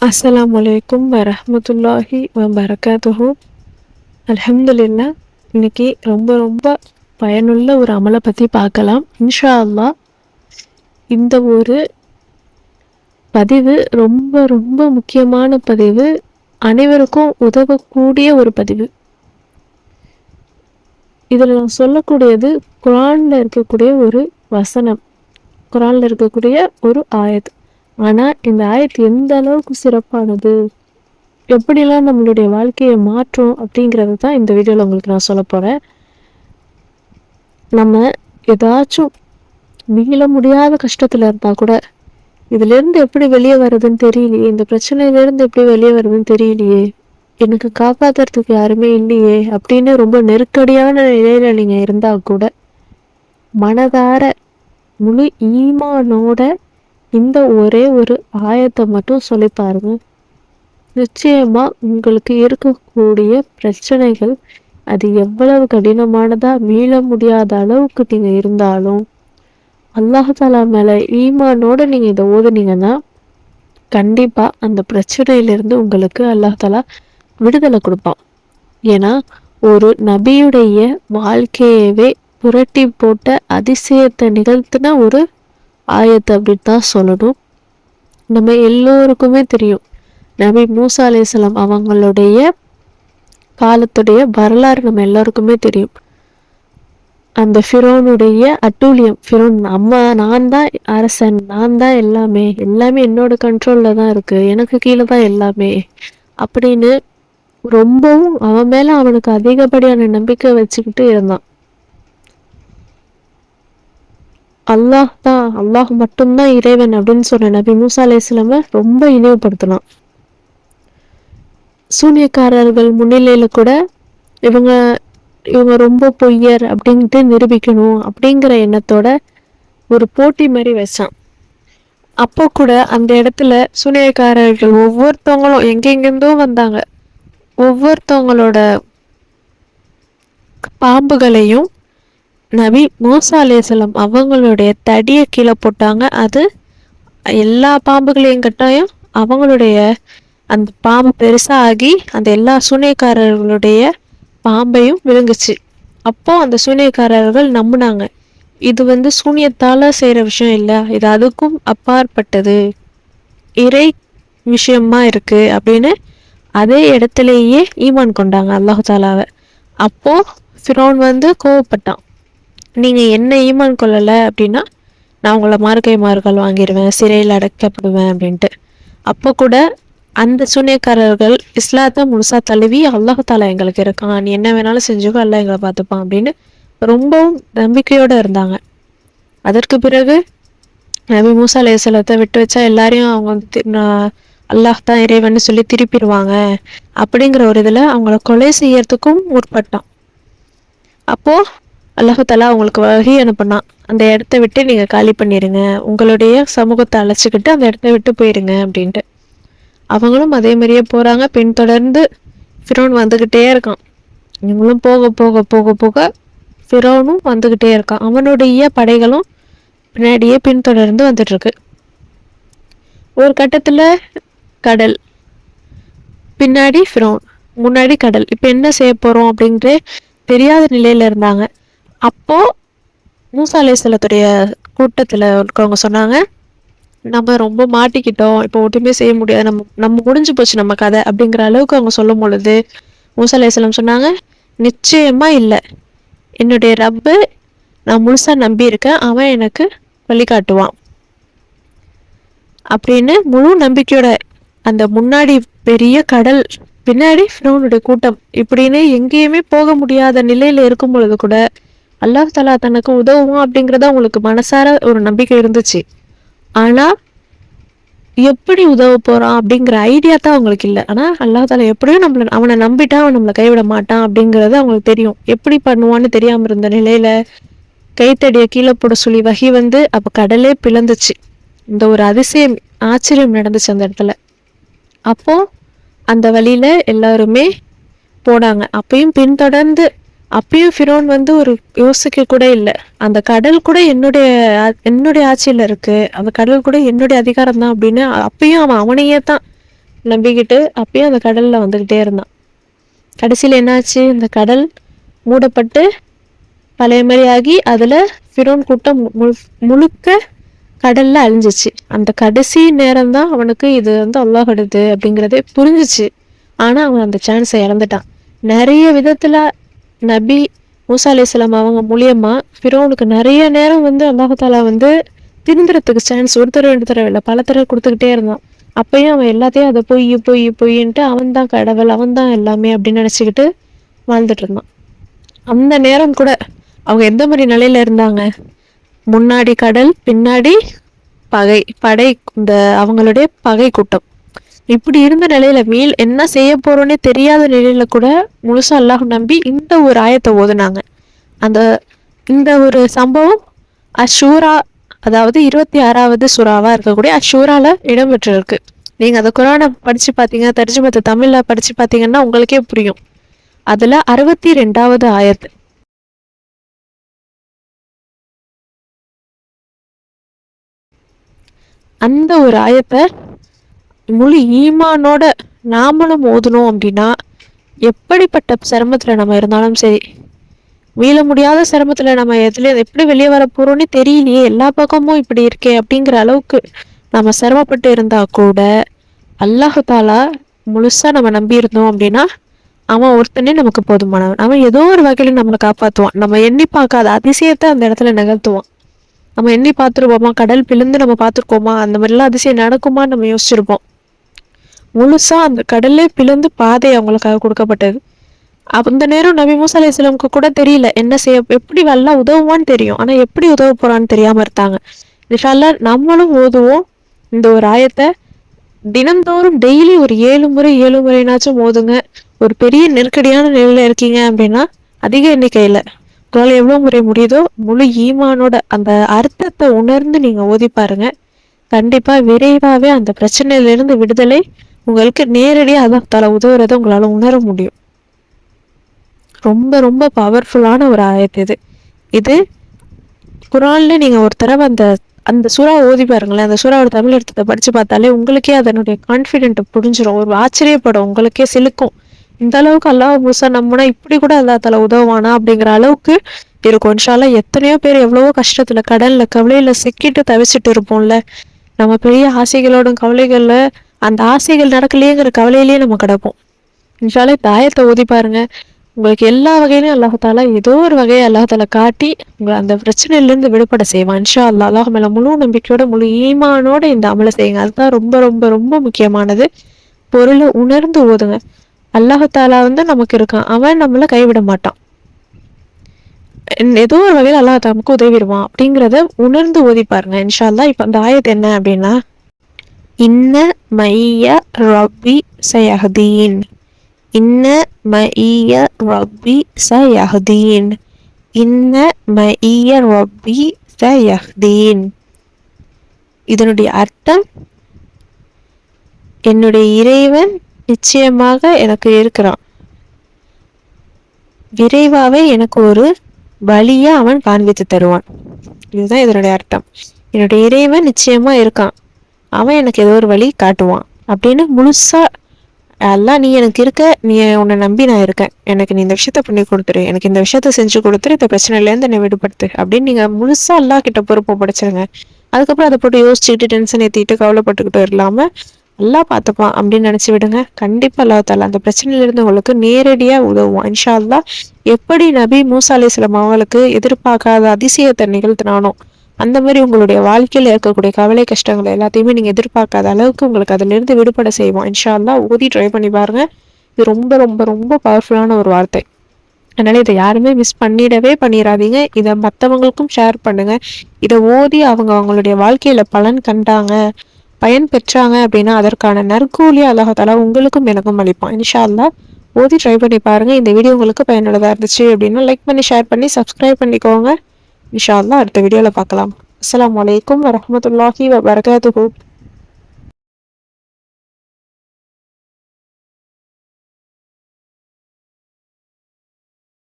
அஸ்ஸலாமு அலைக்கும் வரஹ்மத்துல்லாஹி வபரகாத்துஹு. அல்ஹம்துலில்லாஹ். இன்னைக்கு ரொம்ப ரொம்ப பயனுள்ள ஒரு அமலை பற்றி பார்க்கலாம் இன்ஷா அல்லாஹ். இந்த ஒரு பதிவு ரொம்ப ரொம்ப முக்கியமான பதிவு, அனைவருக்கும் உதவக்கூடிய ஒரு பதிவு. இதில் நான் சொல்லக்கூடியது குர்ஆனில் இருக்கக்கூடிய ஒரு வசனம், குர்ஆனில் இருக்கக்கூடிய ஒரு ஆயத். ஆனால் இந்த ஆயத் எந்த அளவுக்கு சிறப்பானது, எப்படிலாம் நம்மளுடைய வாழ்க்கையை மாற்றும் அப்படிங்கிறது தான் இந்த வீடியோவில் உங்களுக்கு நான் சொல்ல போகிறேன். நம்ம ஏதாச்சும் மீள முடியாத கஷ்டத்தில் இருந்தால் கூட, இதுலேருந்து எப்படி வெளியே வர்றதுன்னு தெரியலையே, இந்த பிரச்சனையிலேருந்து எப்படி வெளியே வர்றதுன்னு தெரியலையே, எனக்கு காப்பாற்றுறதுக்கு யாருமே இல்லையே அப்படின்னு ரொம்ப நெருக்கடியான நிலையில் நீங்கள் இருந்தால் கூட, மனதார முழு ஈமானோட இந்த ஒரே ஒரு ஆயத்தை மட்டும் சொல்லி பாருங்க. நிச்சயமா உங்களுக்கு இருக்கக்கூடிய பிரச்சனைகள் அது எவ்வளவு கடினமானதா மீள முடியாத அளவுக்கு நீங்க இருந்தாலும், அல்லாஹ் தாலா மேல ஈமானோட நீங்க இதை ஓதுனீங்கன்னா கண்டிப்பா அந்த பிரச்சனையிலிருந்து உங்களுக்கு அல்லாஹ் தாலா விடுதலை கொடுப்பான். ஏன்னா ஒரு நபியுடைய வாழ்க்கையவே புரட்டி போட்ட அதிசயத்தை நிகழ்த்தின ஒரு ஆயத்து அப்படின்னு தான் சொல்லணும். நம்ம எல்லோருக்குமே தெரியும், நபி மூசா அலைஹிஸ்ஸலாம் அவங்களுடைய காலத்துடைய வரலாறு நம்ம எல்லாருக்குமே தெரியும். அந்த ஃபிரௌனுடைய அட்டூழியம், ஃபிரௌன் நான் தான் அரசன், நான் தான் எல்லாமே, எல்லாமே என்னோட கண்ட்ரோலில் தான் இருக்குது, எனக்கு கீழே தான் எல்லாமே அப்படின்னு ரொம்பவும் அவன் மேலே அவனுக்கு அதிகப்படியான நம்பிக்கை வச்சுக்கிட்டு இருந்தான். அல்லாஹ் மட்டும்தான் இறைவன் அப்படின்னு சொன்ன நபி மூசா அலைஹிஸ்ஸலாம ரொம்ப இழிவுபடுத்தினான். சூனியக்காரர்கள் முன்னிலையில கூட இவங்க இவங்க ரொம்ப பொய்யர் அப்படின்ட்டு நிரூபிக்கணும் அப்படிங்கிற எண்ணத்தோட ஒரு போட்டி மாதிரி வச்சான். அப்போ கூட அந்த இடத்துல சூனியக்காரர்கள் ஒவ்வொருத்தவங்களும் எங்கெங்கிருந்தோ வந்தாங்க. ஒவ்வொருத்தவங்களோட பாம்புகளையும் நபி மூசா அலைஹிஸ்ஸலாம் அவங்களுடைய தடியை கீழே போட்டாங்க. அது எல்லா பாம்புகளையும் கட்டாயம் அவங்களுடைய அந்த பாம்பு பெருசாக ஆகி அந்த எல்லா சூனியக்காரர்களுடைய பாம்பையும் விழுங்குச்சு. அப்போ அந்த சூனியக்காரர்கள் நம்பினாங்க, இது சூனியத்தால் செய்கிற விஷயம் இல்லை, இது அதுக்கும் அப்பாற்பட்டது, இறை விஷயமா இருக்கு அப்படின்னு அதே இடத்துலையே ஈமான் கொண்டாங்க அல்லாஹ் தாலாவை. அப்போ ஃபிரௌன் கோவப்பட்டான், நீங்கள் என்ன ஈமான் கொள்ளலை அப்படின்னா நான் உங்களை மார்கள் வாங்கிடுவேன், சிறையில் அடைக்கப்படுவேன் அப்படின்ட்டு. அப்போ கூட அந்த சூனியக்காரர்கள் இஸ்லாத்தை முழுசா தழுவி அல்லாஹ் தாலா எங்களுக்கு இருக்கான், நீ என்ன வேணாலும் செஞ்சுக்கோ, அல்லாஹ் எங்களை பார்த்துப்பான் அப்படின்னு ரொம்பவும் நம்பிக்கையோடு இருந்தாங்க. அதற்கு பிறகு நபி மூசா அலைஹிஸ்ஸலாத்தை விட்டு வச்சா எல்லாரையும் அவங்க அல்லாஹ் தான் இறைவன்னு சொல்லி திருப்பிடுவாங்க அப்படிங்கிற ஒரு இதில் அவங்கள கொலை செய்யறதுக்கும் முற்பட்டான். அப்போது அல்லாஹ் தாலா அவங்களுக்கு வகி அனுப்புனான், அந்த இடத்த விட்டு நீங்கள் காலி பண்ணிடுங்க, உங்களுடைய சமூகத்தை அழைச்சிக்கிட்டு அந்த இடத்த விட்டு போயிருங்க அப்படின்ட்டு. அவங்களும் அதே மாதிரியே போகிறாங்க. பின்தொடர்ந்து ஃபிரௌன் வந்துக்கிட்டே இருக்கான். இவங்களும் போக போக போக போக ஃபிரௌனும் வந்துக்கிட்டே இருக்கான். அவனுடைய படைகளும் பின்னாடியே பின்தொடர்ந்து வந்துட்டுருக்கு. ஒரு கட்டத்தில் கடல், பின்னாடி ஃபிரௌன், முன்னாடி கடல். இப்போ என்ன செய்ய போகிறோம் அப்படின்ட்டு தெரியாத நிலையில் இருந்தாங்க. அப்போது மூசா அலைஹிஸ்ஸலாத்துடைய கூட்டத்தில் இருக்கிறவங்க சொன்னாங்க, நம்ம ரொம்ப மாட்டிக்கிட்டோம், இப்போ ஒன்றுமே செய்ய முடியாது, நம்ம முடிஞ்சு போச்சு நம்ம கதை அப்படிங்கிற அளவுக்கு அவங்க சொல்லும் பொழுது மூசா அலைஹிஸ்ஸலாம் சொன்னாங்க, நிச்சயமா இல்லை, என்னுடைய ரப்பு நான் முழுசாக நம்பியிருக்கேன், அவன் எனக்கு வழிகாட்டுவான் அப்படின்னு முழு நம்பிக்கையோட அந்த முன்னாடி பெரிய கடல், பின்னாடி ஃபிரௌனுடைய கூட்டம் இப்படின்னு எங்கேயுமே போக முடியாத நிலையில் இருக்கும் பொழுது கூட அல்லாஹ் தாலா தனக்கு உதவுவான் அப்படிங்கிறத அவங்களுக்கு மனசார ஒரு நம்பிக்கை இருந்துச்சு. ஆனால் எப்படி உதவ போகிறான் அப்படிங்கிற ஐடியா தான் அவங்களுக்கு இல்லை. ஆனால் அல்லாஹ் தாலா எப்படியும் அவனை நம்பிட்டா அவன் நம்மளை கைவிட மாட்டான் அப்படிங்கிறது அவங்களுக்கு தெரியும். எப்படி பண்ணுவான்னு தெரியாமல் இருந்த நிலையில் கைத்தடியை கீழே போட சொல்லி வகி அப்போ கடலே பிளந்துச்சு. இந்த ஒரு அதிசயம், ஆச்சரியம் நடந்துச்சு அந்த இடத்துல. அப்போது அந்த வழியில் எல்லாருமே போனாங்க. அப்பயும் பின்தொடர்ந்து அப்பயும் ஃபிரௌன் ஒரு யோசிக்க கூட இல்லை, அந்த கடல் கூட என்னுடைய ஆட்சியில் இருக்குது, அந்த கடல் கூட என்னுடைய அதிகாரம் தான் அப்படின்னு அப்பயும் அவனையே தான் நம்பிக்கிட்டு அப்பயும் அந்த கடலில் வந்துக்கிட்டே இருந்தான். கடைசியில் என்னாச்சு, இந்த கடல் மூடப்பட்டு பழைய மாதிரி ஆகி அதில் ஃபிரோன் கூட்டம் முழுக்க கடல்ல அழிஞ்சிச்சு. அந்த கடைசி நேரம் தான் அவனுக்கு இது வந்து அல்லாஹ்வுடையது அப்படிங்கிறதே புரிஞ்சிச்சு. ஆனால் அவன் அந்த சான்ஸை இழந்துட்டான். நிறைய விதத்தில் நபி மூசா அலைஹிஸ்ஸலாம் அவங்க மூலியமா ஃபிரோனுக்கு நிறைய நேரம் வந்து அல்லாஹாலா வந்து திருந்துறதுக்கு சான்ஸ் ஒரு தடவை 2 தடவை இல்லை, பல தடவை கொடுத்துக்கிட்டே இருந்தான். அப்பயும் அவன் எல்லாத்தையும் அதை பொய்ன்ட்டு அவன் தான் கடவுள், அவன் தான் எல்லாமே அப்படின்னு நினச்சிக்கிட்டு வாழ்ந்துட்டு இருந்தான். அந்த நேரம் கூட அவங்க எந்த மாதிரி நிலையில இருந்தாங்க, முன்னாடி கடல், பின்னாடி படை, இந்த அவங்களுடைய பகை கூட்டம். இப்படி இருந்த நிலையில என்ன செய்ய போறோன்னே தெரியாத நிலையில கூட முழுசா அல்லாஹ் நம்பி இந்த ஒரு ஆயத்தை ஓதுனாங்க. இந்த ஒரு சம்பவம் அஷூரா, அதாவது 26வது சூறாவா இருக்கக்கூடிய அஷூரால இடம்பெற்றிருக்கு. நீங்க அந்த குரானை படிச்சு பார்த்தீங்க, தர்ஜுமத்தை தமிழ்ல படிச்சு பார்த்தீங்கன்னா உங்களுக்கே புரியும். அதுல 62வது ஆயத்து. அந்த ஒரு ஆயத்தை முழு ஈமானோட நாமளும் ஓதணும் அப்படின்னா, எப்படிப்பட்ட சிரமத்துல நம்ம இருந்தாலும் சரி, மீள முடியாத சிரமத்துல நம்ம எப்படி வெளியே வர போறோம்னே தெரியலையே, எல்லா பக்கமும் இப்படி இருக்கே அப்படிங்கிற அளவுக்கு நம்ம சிரமப்பட்டு இருந்தா கூட அல்லாஹு தாலா முழுசா நம்ம நம்பி இருந்தோம் அப்படின்னா அவன் ஒருத்தனே நமக்கு போதுமானவன். அவன் ஏதோ ஒரு வகையில நம்மளை காப்பாற்றுவான். நம்ம எண்ணி பார்க்காத அதிசயத்தை அந்த இடத்துல நிகழ்த்துவான். நம்ம எண்ணி பார்த்துருப்போமா, கடல் பிளந்து நம்ம பார்த்துருக்கோமா, அந்த மாதிரிலாம் அதிசயம் நடக்குமான்னு நம்ம யோசிச்சிருப்போம். முழுசா அந்த கடல்லே பிளந்து பாதை அவங்களுக்காக கொடுக்கப்பட்டது. அந்த நேரம் நபி மூசா அலைஹிஸ்ஸலாமுக்கு கூட தெரியல என்ன செய்ய, எப்படி எல்லாம் உதவுவான்னு தெரியும், ஆனா எப்படி உதவ போறான்னு தெரியாம இருந்தாங்க. இன்ஷா அல்லாஹ் நம்மளும் ஓதுவோம் இந்த ஒரு ஆயத்தை. தினந்தோறும் டெய்லி ஒரு 7 முறைனாச்சும் ஓதுங்க. ஒரு பெரிய நெருக்கடியான நிலையில இருக்கீங்க அப்படின்னா அதிக எண்ணிக்கையில உங்களால் எவ்வளோ முறை முடியுதோ முழு ஈமானோட அந்த அர்த்தத்தை உணர்ந்து நீங்க ஓதி பாருங்க. கண்டிப்பா விரைவாவே அந்த பிரச்சனையிலிருந்து விடுதலை உங்களுக்கு நேரடியாக அல்லாஹ் தஆலா உதவுறதை உங்களால உணர முடியும். ரொம்ப ரொம்ப பவர்ஃபுல்லான ஒரு ஆயத்து இது. இது குரான்ல நீங்க ஒரு தடவை அந்த சூறா ஓதி பாருங்களேன். அந்த சூறாவோட தமிழ் அர்த்தத்தை படிச்சு பார்த்தாலே உங்களுக்கே அதனுடைய கான்ஃபிடென்ட் புரிஞ்சிடும். ஒரு ஆச்சரியப்படும், உங்களுக்கே சிலுக்கும். இந்த அளவுக்கு அல்லாஹ் மூசா நம்பினா இப்படி கூட அல்லாஹ் தஆலா உதவுவானா அப்படிங்கிற அளவுக்கு இருக்கும். இன்ஷா அல்லாஹ் எத்தனையோ பேர் எவ்வளவோ கஷ்டத்துல, கடல்ல, கவலையில சிக்கிட்டு தவிச்சிட்டு இருப்போம்ல. நம்ம பெரிய ஆசைகளோடும் கவலைகள்ல அந்த ஆசைகள் நடக்கலையேங்கிற கவலையிலேயே நம்ம கிடப்போம். இன்ஷா அல்லாஹ் இந்த ஆயத்தை ஓதி பாருங்க. உங்களுக்கு எல்லா வகையிலும் அல்லாஹ் தாலா ஏதோ ஒரு வகையை அல்லாஹ் தாலா காட்டி உங்களை அந்த பிரச்சனையிலேருந்து விடுபட செய்வான். இன்ஷா அல்லாஹ். அல்லாஹ் மேல முழு நம்பிக்கையோட முழு ஈமானோட இந்த அமலை செய்யுங்க. அதுதான் ரொம்ப ரொம்ப ரொம்ப முக்கியமானது. பொருளை உணர்ந்து ஓதுங்க. அல்லாஹ் தாலா நமக்கு இருக்கான், அவன் நம்மளை கைவிட மாட்டான். ஏதோ ஒரு வகையில் அல்லாஹ் நமக்கு உதவிடுவான் அப்படிங்கிறத உணர்ந்து ஓதி பாருங்க. இன்ஷா அல்லாஹ். இப்போ அந்த ஆயத்து என்ன அப்படின்னா, இன்ன மைய ரப்பி சயஹ்தீன், இன்ன மஇய ரப்பி சயஹ்தீன், இன்ன மஇய ரப்பி சயஹ்தீன். இதனுடைய அர்த்தம், என்னுடைய இறைவன் நிச்சயமாக எனக்கு இருக்கிறான், விரைவாவே எனக்கு ஒரு வழியை அவன் காண்பித்து தருவான். இதுதான் இதனுடைய அர்த்தம். என்னுடைய இறைவன் நிச்சயமா இருக்கான், அவன் எனக்கு ஏதோ ஒரு வழி காட்டுவான் அப்படின்னு முழுசா அல்லாஹ் நீ எனக்கு இருக்க, நீ உன்னை நம்பி நான் இருக்கேன், எனக்கு நீ இந்த விஷயத்த பண்ணி கொடுத்துரு, எனக்கு இந்த விஷயத்த செஞ்சு கொடுத்துரு, இந்த பிரச்சனையிலேருந்து என்னை விடுபடுத்து அப்படின்னு நீங்க முழுசா அல்லாஹ் கிட்ட பொறுப்பை படைச்சிருங்க. அதுக்கப்புறம் அதை போட்டு யோசிச்சுக்கிட்டு டென்ஷன் ஏற்றிட்டு கவலைப்பட்டுக்கிட்டு இல்லாம அல்லாஹ் பார்த்துப்பான் அப்படின்னு நினச்சி விடுங்க. கண்டிப்பாக அல்லாஹ் தஆலா அந்த பிரச்சனையிலிருந்து உங்களுக்கு நேரடியாக உதவுவான். இன்ஷா அல்லாஹ். எப்படி நபி மூசா அலைஹிஸ்ஸலாம் அவங்களுக்கு எதிர்பார்க்காத அதிசயத்தை நிகழ்த்தினானோ அந்த மாதிரி உங்களுடைய வாழ்க்கையில் இருக்கக்கூடிய கவலை கஷ்டங்கள் எல்லாத்தையுமே நீங்கள் எதிர்பார்க்காத அளவுக்கு உங்களுக்கு அதிலிருந்து விடுபட செய்வோம். இன்ஷா அல்லாஹ். ஓதி ட்ரை பண்ணி பாருங்க. இது ரொம்ப ரொம்ப ரொம்ப பவர்ஃபுல்லான ஒரு வார்த்தை. அதனால இதை யாருமே மிஸ் பண்ணிடாதீங்க. இதை மற்றவங்களுக்கும் ஷேர் பண்ணுங்க. இதை ஓதி அவங்களுடைய வாழ்க்கையில பலன் கண்டாங்க, பயன் பெற்றாங்க அப்படின்னா அதற்கான நற்கூலி அல்லாஹ் தஆலா உங்களுக்கும் எனக்கும் அளிப்பான். இன்ஷா அல்லாஹ். ஓதி ட்ரை பண்ணி பாருங்க. இந்த வீடியோ உங்களுக்கு பயனுள்ளதாக இருந்துச்சு அப்படின்னா லைக் பண்ணி, ஷேர் பண்ணி, சப்ஸ்கிரைப் பண்ணிக்கோங்க. இன்ஷா அல்லாஹ். அடுத்த வீடியோவில் பார்க்கலாம். அஸ்ஸலாமு அலைக்கும் வரஹ்மத்துல்லாஹி வபரகாத்துஹு.